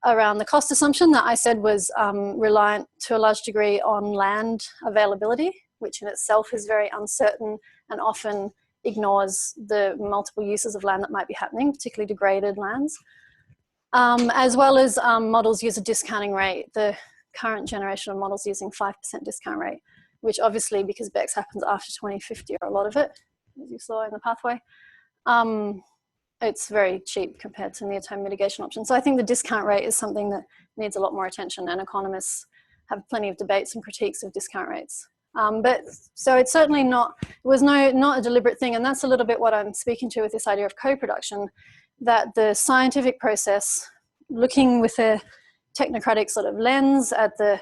S2: the cost assumption that I said was reliant to a large degree on land availability, which in itself is very uncertain and often ignores the multiple uses of land that might be happening, particularly degraded lands. As well as models use a discounting rate. The current generation of models using 5% discount rate, which obviously, because BECCS happens after 2050, or a lot of it, as you saw in the pathway, it's very cheap compared to near-term mitigation options. So I think the discount rate is something that needs a lot more attention, and economists have plenty of debates and critiques of discount rates. But so it's certainly not, it was not a deliberate thing, and that's a little bit what I'm speaking to with this idea of co-production, that the scientific process, looking with a technocratic sort of lens at the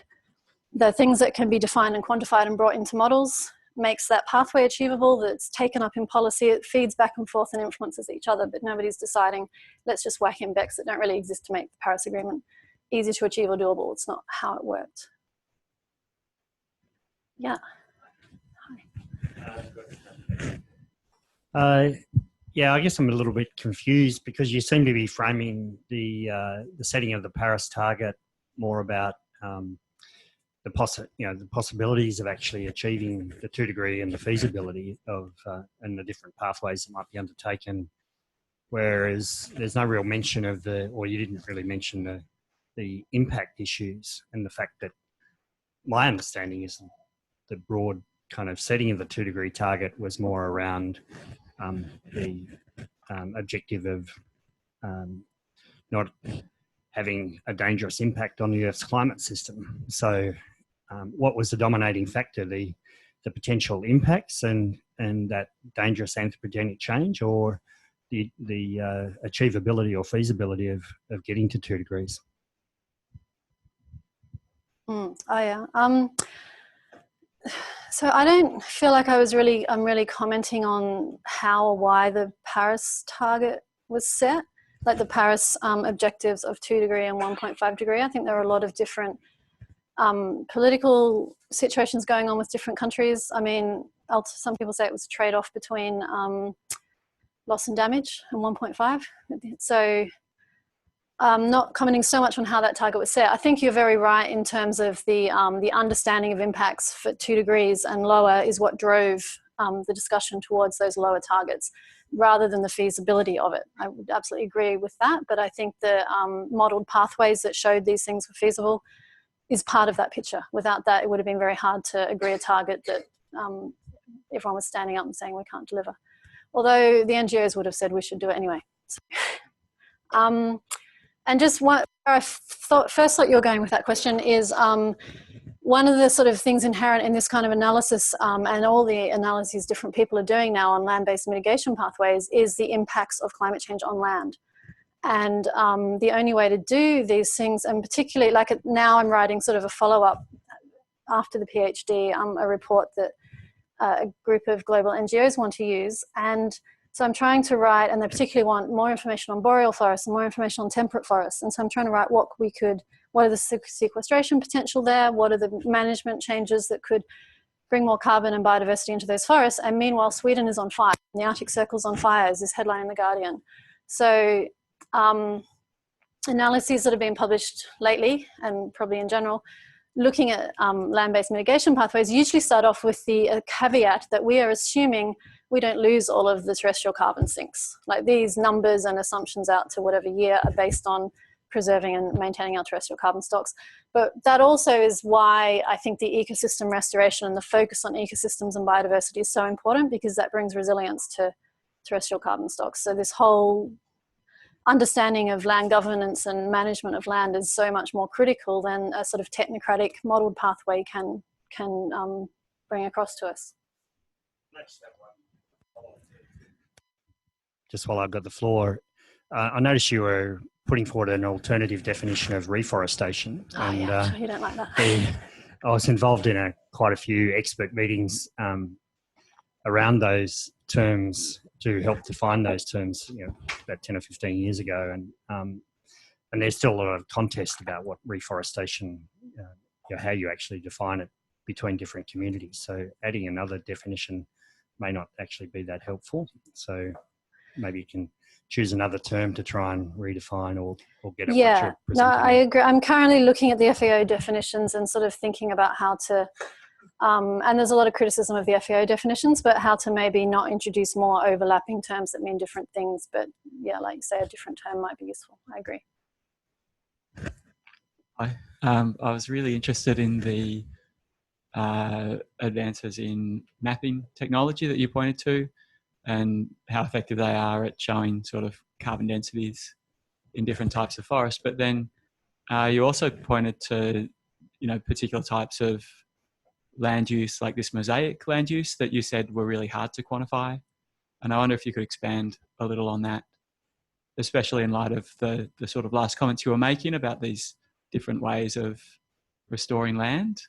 S2: things that can be defined and quantified and brought into models, makes that pathway achievable, that's taken up in policy. It feeds back and forth and influences each other, but nobody's deciding, let's just whack in BECCS that don't really exist to make the Paris Agreement easy to achieve or doable. It's not how it worked. Yeah.
S4: Hi. Yeah, I guess I'm a little bit confused because you seem to be framing the setting of the Paris target more about the possibilities of actually achieving the 2 degree and the feasibility of and the different pathways that might be undertaken, whereas there's no real mention of or you didn't really mention the impact issues, and the fact that my understanding is the broad kind of setting of the 2 degree target was more around the objective of not having a dangerous impact on the Earth's climate system. So what was the dominating factor, the potential impacts and that dangerous anthropogenic change, or the achievability or feasibility of getting to 2 degrees?
S2: Oh yeah. So I don't feel like I'm really commenting on how or why the Paris target was set, like the Paris objectives of 2 degree and 1.5 degree. I think there are a lot of different political situations going on with different countries. I mean, some people say it was a trade-off between loss and damage and 1.5. So not commenting so much on how that target was set. I think you're very right in terms of the understanding of impacts for 2 degrees and lower is what drove the discussion towards those lower targets rather than the feasibility of it. I would absolutely agree with that, but I think the modelled pathways that showed these things were feasible is part of that picture. Without that, it would have been very hard to agree a target that everyone was standing up and saying we can't deliver. Although the NGOs would have said we should do it anyway. So, and just what I first thought you were going with that question is one of the sort of things inherent in this kind of analysis and all the analyses different people are doing now on land-based mitigation pathways is the impacts of climate change on land. And the only way to do these things, and particularly like now I'm writing sort of a follow-up after the PhD, a report that a group of global NGOs want to use. And so I'm trying to write, and they particularly want more information on boreal forests and more information on temperate forests. And so I'm trying to write what are the sequestration potential there? What are the management changes that could bring more carbon and biodiversity into those forests? And meanwhile, Sweden is on fire. The Arctic Circle's on fire, is this headline in The Guardian. So analyses that have been published lately, and probably in general, looking at land-based mitigation pathways usually start off with the caveat that we are assuming we don't lose all of the terrestrial carbon sinks. Like these numbers and assumptions out to whatever year are based on preserving and maintaining our terrestrial carbon stocks. But that also is why I think the ecosystem restoration and the focus on ecosystems and biodiversity is so important, because that brings resilience to terrestrial carbon stocks. So this whole understanding of land governance and management of land is so much more critical than a sort of technocratic modelled pathway can bring across to us.
S4: Just while I've got the floor, I noticed you were putting forward an alternative definition of reforestation.
S2: Oh,
S4: and
S2: yeah, sure you don't like that.
S4: I was involved in quite a few expert meetings around those terms to help define those terms, about 10 or 15 years ago. And there's still a lot of contest about what reforestation, how you actually define it between different communities. So adding another definition may not actually be that helpful. So maybe you can choose another term to try and redefine or get at what you're presenting.
S2: No, I agree. I'm currently looking at the FAO definitions and sort of thinking about how to, and there's a lot of criticism of the FAO definitions, but how to maybe not introduce more overlapping terms that mean different things. But yeah, like you say, a different term might be useful. I agree.
S5: I was really interested in the advances in mapping technology that you pointed to, and how effective they are at showing sort of carbon densities in different types of forests. But then you also pointed to, particular types of land use, like this mosaic land use that you said were really hard to quantify. And I wonder if you could expand a little on that, especially in light of the sort of last comments you were making about these different ways of restoring land.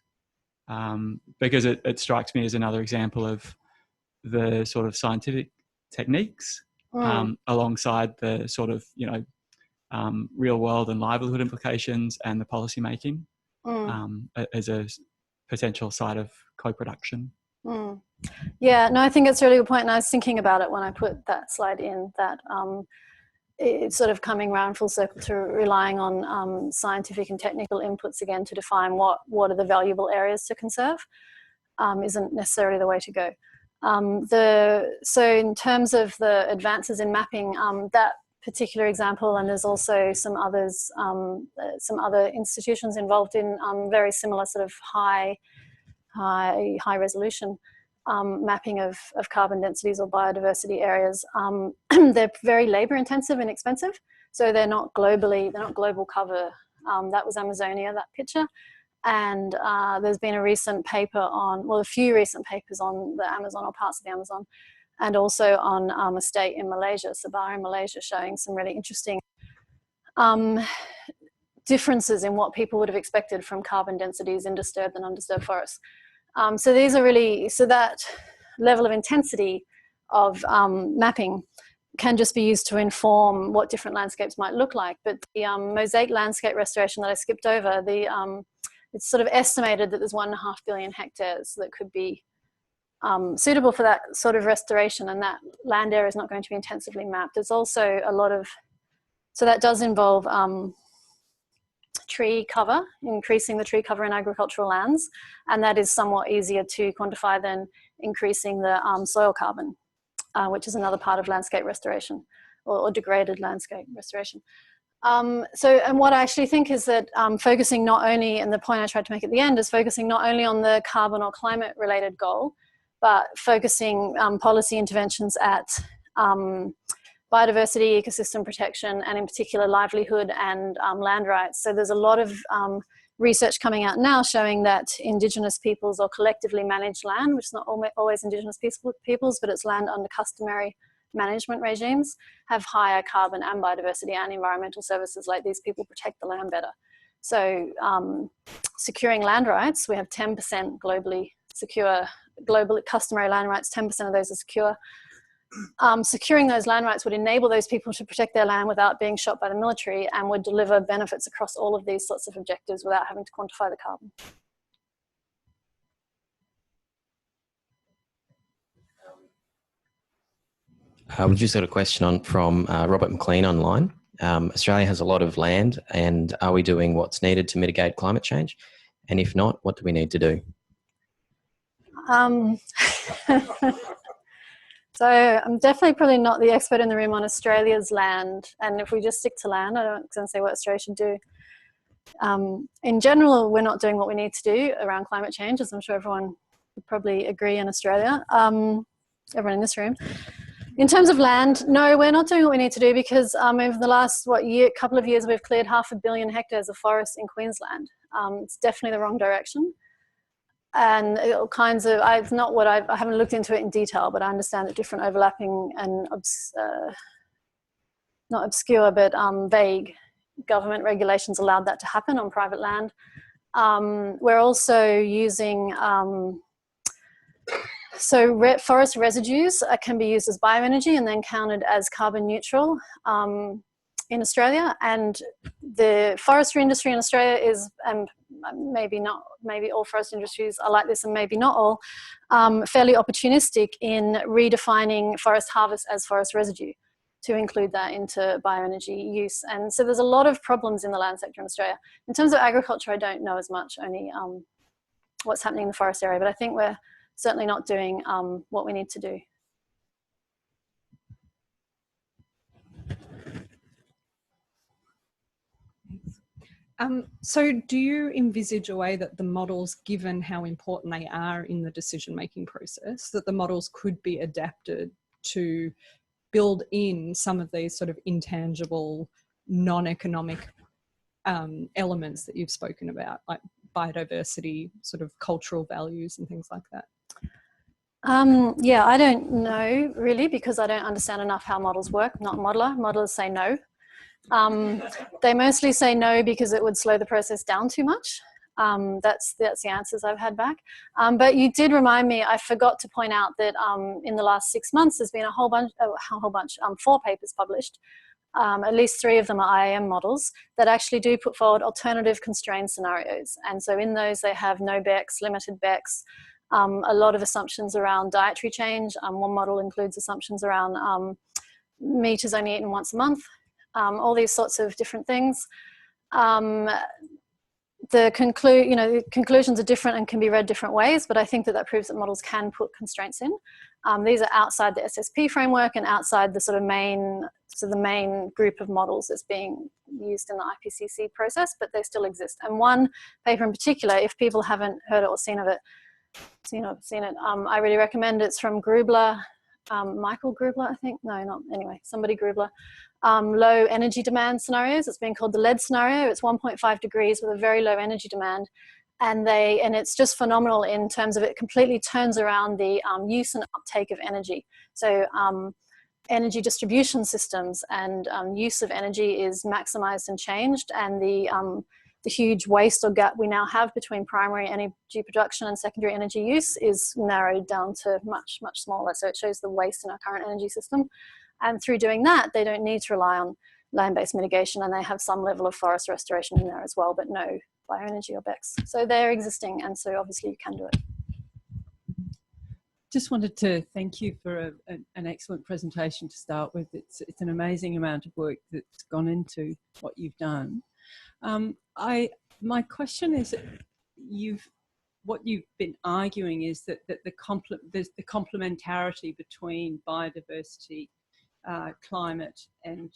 S5: Because it strikes me as another example of the sort of scientific techniques alongside the sort of, real world and livelihood implications and the policy making as a potential site of co-production.
S2: Yeah, no, I think it's a really good point. And I was thinking about it when I put that slide in, that it's sort of coming around full circle to relying on scientific and technical inputs again to define what are the valuable areas to conserve isn't necessarily the way to go. So in terms of the advances in mapping, that particular example, and there's also some others, some other institutions involved in very similar sort of high resolution mapping of carbon densities or biodiversity areas. They're very labor intensive and expensive, so they're not global cover. That was Amazonia, that picture. And there's been a few recent papers on the Amazon or parts of the Amazon, and also on a state in Malaysia, Sabah in Malaysia, showing some really interesting differences in what people would have expected from carbon densities in disturbed and undisturbed forests. So these are really, so that level of intensity of mapping can just be used to inform what different landscapes might look like. But the mosaic landscape restoration that I skipped over, it's sort of estimated that there's 1.5 billion hectares that could be suitable for that sort of restoration, and that land area is not going to be intensively mapped. There's also a lot of, so that does involve tree cover, increasing the tree cover in agricultural lands, and that is somewhat easier to quantify than increasing the soil carbon, which is another part of landscape restoration, or degraded landscape restoration. And what I actually think is that focusing not only, and the point I tried to make at the end, is focusing not only on the carbon or climate related goal, but focusing policy interventions at biodiversity, ecosystem protection, and in particular livelihood and land rights. So there's a lot of research coming out now showing that Indigenous peoples or collectively managed land, which is not always Indigenous peoples, but it's land under customary management regimes, have higher carbon and biodiversity and environmental services. Like, these people protect the land better. So securing land rights, we have 10% globally secure, global customary land rights, 10% of those are secure. Securing those land rights would enable those people to protect their land without being shot by the military, and would deliver benefits across all of these sorts of objectives without having to quantify the carbon.
S6: We just got a question from Robert McLean online. Australia has a lot of land, and are we doing what's needed to mitigate climate change? And if not, what do we need to do?
S2: So I'm definitely probably not the expert in the room on Australia's land. And if we just stick to land, I don't going to say what Australia should do. In general, we're not doing what we need to do around climate change, as I'm sure everyone would probably agree in Australia, everyone in this room. In terms of land, no, we're not doing what we need to do, because over the last couple of years, we've cleared 500 million hectares of forest in Queensland. It's definitely the wrong direction. And all kinds of, I haven't looked into it in detail, but I understand that different overlapping and not obscure, but vague government regulations allowed that to happen on private land. We're also using, forest residues can be used as bioenergy and then counted as carbon neutral in Australia. And the forestry industry in Australia is, maybe all forest industries are like this and maybe not all, fairly opportunistic in redefining forest harvest as forest residue to include that into bioenergy use. And so there's a lot of problems in the land sector in Australia. In terms of agriculture, I don't know as much, only what's happening in the forest area, but I think we're certainly not doing what we need to do.
S7: So do you envisage a way that the models, given how important they are in the decision-making process, that the models could be adapted to build in some of these sort of intangible, non-economic elements that you've spoken about, like biodiversity, sort of cultural values and things like that?
S2: Yeah, I don't know really, because I don't understand enough how models work. I'm not a modeler. Modelers say no. They mostly say no because it would slow the process down too much. That's the answers I've had back. But you did remind me, I forgot to point out that in the last 6 months, there's been a whole bunch, 4 papers published. At least 3 of them are IAM models that actually do put forward alternative constrained scenarios. And so in those, they have no BECCS, limited BECCS, a lot of assumptions around dietary change. One model includes assumptions around meat is only eaten once a month. All these sorts of different things. The conclusions are different and can be read different ways, but I think that proves that models can put constraints in. These are outside the SSP framework and outside the sort of the main group of models that's being used in the IPCC process, but they still exist. And one paper in particular, if people haven't heard it or seen it, I really recommend it. It's from Grubler, Michael Grubler, I think. No, not anyway. Somebody Grubler. Low energy demand scenarios. It's been called the lead scenario. It's 1.5 degrees with a very low energy demand, and it's just phenomenal in terms of it completely turns around the use and uptake of energy. So energy distribution systems and use of energy is maximized and changed, and the the huge waste or gap we now have between primary energy production and secondary energy use is narrowed down to much, much smaller. So it shows the waste in our current energy system. And through doing that, they don't need to rely on land-based mitigation, and they have some level of forest restoration in there as well, but no bioenergy or BECCS. So they're existing, and so obviously you can do it.
S8: Just wanted to thank you for an excellent presentation to start with. It's an amazing amount of work that's gone into what you've done. My question is, what you've been arguing is that there's the complementarity between biodiversity, climate, and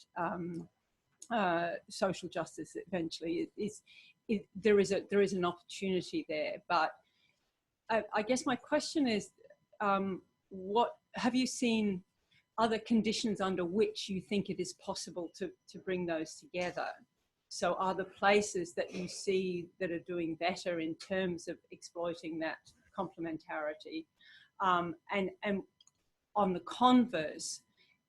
S8: social justice. Eventually, there is an opportunity there. But I guess my question is, what have you seen other conditions under which you think it is possible to bring those together? So are there places that you see that are doing better in terms of exploiting that complementarity? And on the converse,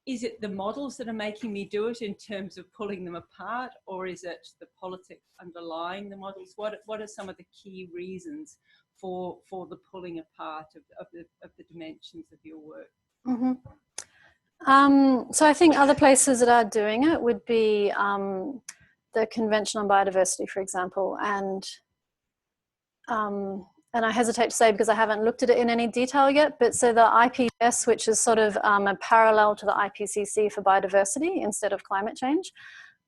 S8: is it the models that are making me do it in terms of pulling them apart, or is it the politics underlying the models? What are some of the key reasons for the pulling apart of the dimensions of your work?
S2: Mm-hmm. So I think other places that are doing it would be the Convention on Biodiversity, for example, and I hesitate to say because I haven't looked at it in any detail yet, but so the IPS, which is sort of a parallel to the IPCC for biodiversity instead of climate change,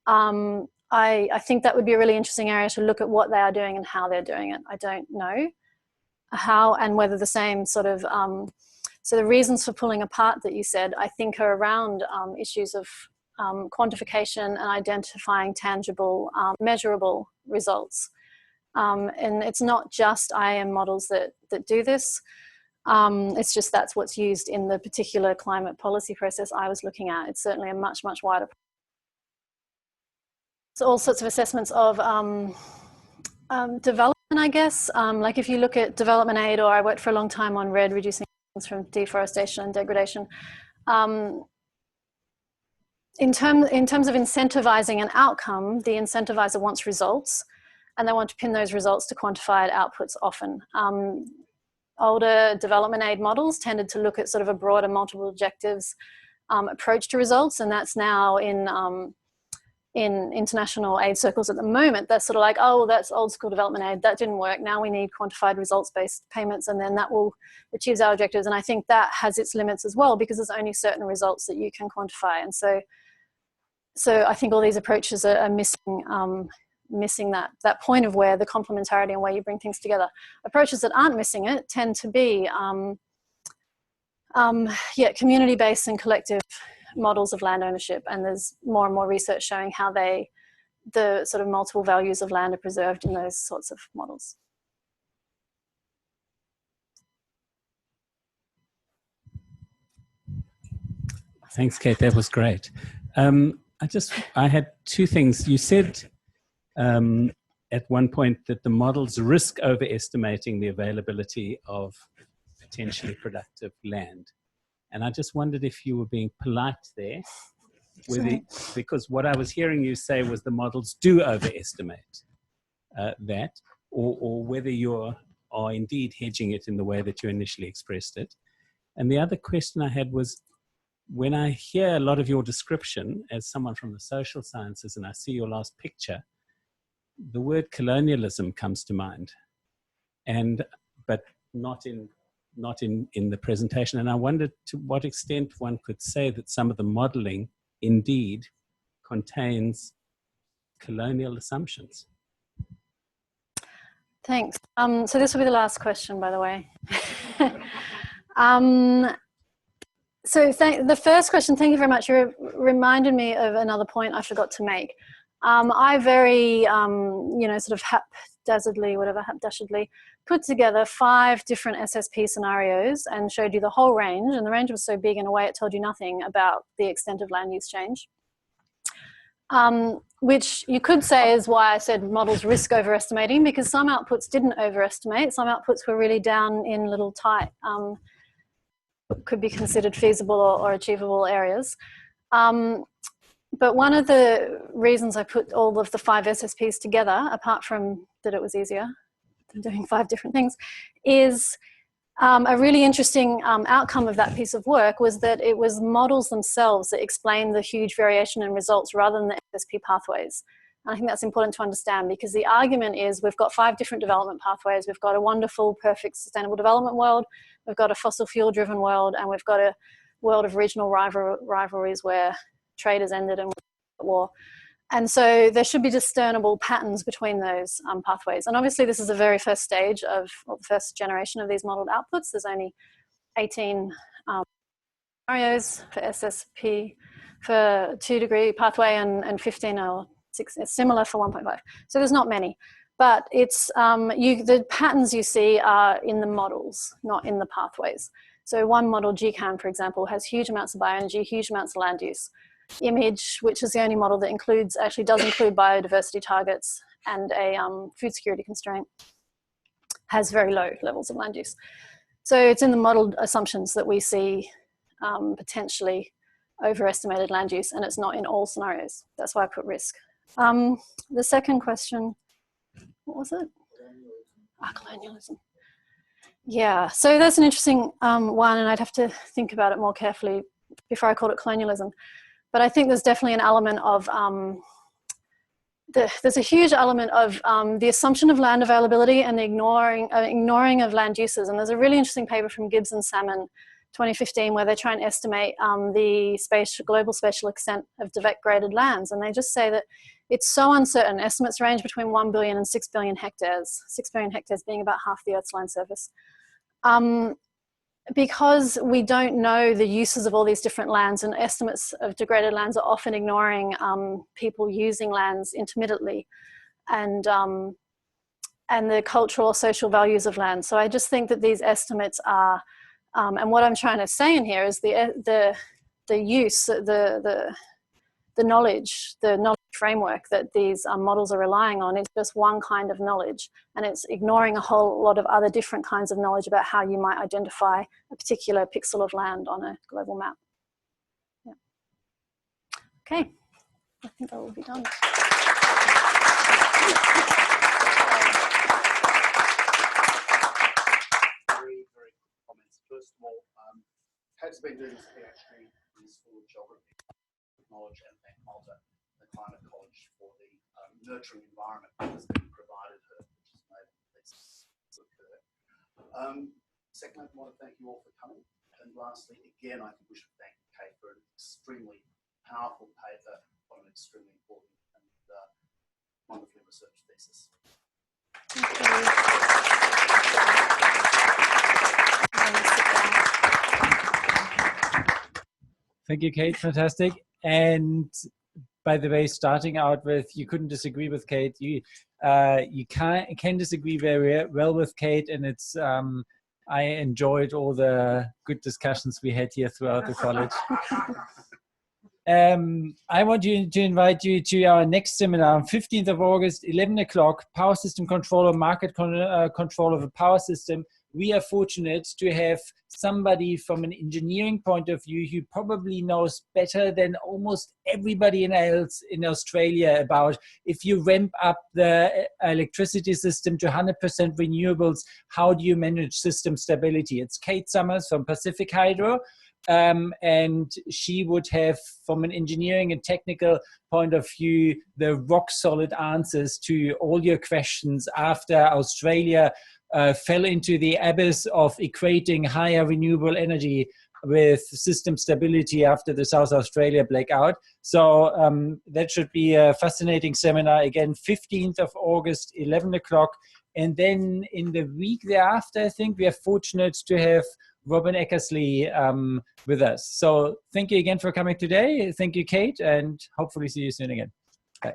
S2: I think that would be a really interesting area to look at what they are doing and how they're doing it. I don't know how and whether the same sort of, so the reasons for pulling apart that you said, I think are around issues of quantification and identifying tangible, measurable results. And it's not just IAM models that do this. It's just that's what's used in the particular climate policy process I was looking at. It's certainly a much, much wider. So all sorts of assessments of development, I guess. Like if you look at development aid, or I worked for a long time on REDD, reducing from deforestation and degradation. In terms of incentivizing an outcome, the incentivizer wants results, and they want to pin those results to quantified outputs often. Older development aid models tended to look at sort of a broader multiple objectives approach to results, and that's now in international aid circles at the moment. That's sort of like, oh, well, that's old school development aid, that didn't work. Now we need quantified results-based payments, and then that will achieve our objectives. And I think that has its limits as well, because there's only certain results that you can quantify. And so I think all these approaches are missing that point of where the complementarity and where you bring things together. Approaches that aren't missing it tend to be community-based and collective models of land ownership, and there's more and more research showing how the sort of multiple values of land are preserved in those sorts of models.
S9: Thanks, Kate, that was great. I had two things. You said at one point that the models risk overestimating the availability of potentially productive land. And I just wondered if you were being polite there, because what I was hearing you say was the models do overestimate that, or whether you are indeed hedging it in the way that you initially expressed it. And the other question I had was, when I hear a lot of your description as someone from the social sciences, and I see your last picture, the word colonialism comes to mind, but not in the presentation. And I wondered to what extent one could say that some of the modeling indeed contains colonial assumptions.
S2: Thanks. So this will be the last question, by the way. So the first question, thank you very much. You reminded me of another point I forgot to make. I very, sort of haphazardly put together 5 different SSP scenarios and showed you the whole range. And the range was so big in a way it told you nothing about the extent of land use change. Which you could say is why I said models risk overestimating, because some outputs didn't overestimate. Some outputs were really down in little tight, could be considered feasible or achievable areas. But one of the reasons I put all of the 5 SSPs together, apart from that it was easier than doing 5 different things, is a really interesting outcome of that piece of work was that it was models themselves that explain the huge variation in results rather than the SSP pathways. And I think that's important to understand, because the argument is we've got 5 different development pathways. We've got a wonderful, perfect, sustainable development world. We've got a fossil fuel driven world, and we've got a world of regional rivalries where trade has ended and we're at war. And so there should be discernible patterns between those pathways. And obviously this is the very first stage of, or the first generation of these modeled outputs. There's only 18 scenarios for SSP for 2-degree pathway and 15 or 6, similar for 1.5. So there's not many, but it's, the patterns you see are in the models, not in the pathways. So one model, GCAN, for example, has huge amounts of bioenergy, huge amounts of land use. Image, which is the only model that includes, actually does include biodiversity targets and a food security constraint, has very low levels of land use. So it's in the modeled assumptions that we see potentially overestimated land use, and it's not in all scenarios. That's why I put risk. The second question, what was it? Colonialism. Yeah, so that's an interesting one, and I'd have to think about it more carefully before I called it colonialism. But I think there's definitely an element of, there's a huge element of the assumption of land availability and the ignoring of land uses. And there's a really interesting paper from Gibbs and Salmon, 2015, where they try and estimate the global spatial extent of degraded lands. And they just say that it's so uncertain. Estimates range between 1 billion and 6 billion hectares, 6 billion hectares being about half the Earth's land surface. Because we don't know the uses of all these different lands, and estimates of degraded lands are often ignoring people using lands intermittently and the cultural or social values of land. So I just think that these estimates are, and what I'm trying to say in here is the use, the knowledge framework that these models are relying on is just one kind of knowledge, and it's ignoring a whole lot of other different kinds of knowledge about how you might identify a particular pixel of land on a global map. Yeah. Okay, I think I will be done.
S1: Very, very quick comments. First of all, Kate's been doing this PhD in School of Geography, Knowledge and Malta, the Climate College, for the nurturing environment that has been provided her, which has made this occur. Secondly, I want to thank you all for coming. And lastly, again, I think we should thank Kate for an extremely powerful paper on an extremely important and wonderfully researched thesis.
S2: Thank you.
S9: Thank you, Kate. Fantastic. And by the way, starting out with, you couldn't disagree with Kate. You can disagree very well with Kate, and it's I enjoyed all the good discussions we had here throughout the college. I want to invite you to our next seminar on 15th of August, 11 o'clock, Power System Controller, Market Control of a Power System. We are fortunate to have somebody from an engineering point of view who probably knows better than almost everybody else in Australia about if you ramp up the electricity system to 100% renewables, how do you manage system stability? It's Kate Summers from Pacific Hydro. And she would have, from an engineering and technical point of view, the rock solid answers to all your questions after Australia fell into the abyss of equating higher renewable energy with system stability after the South Australia blackout. So that should be a fascinating seminar. Again, 15th of August, 11 o'clock. And then in the week thereafter, I think we are fortunate to have Robin Eckersley with us. So thank you again for coming today. Thank you, Kate, and hopefully see you soon again. Bye.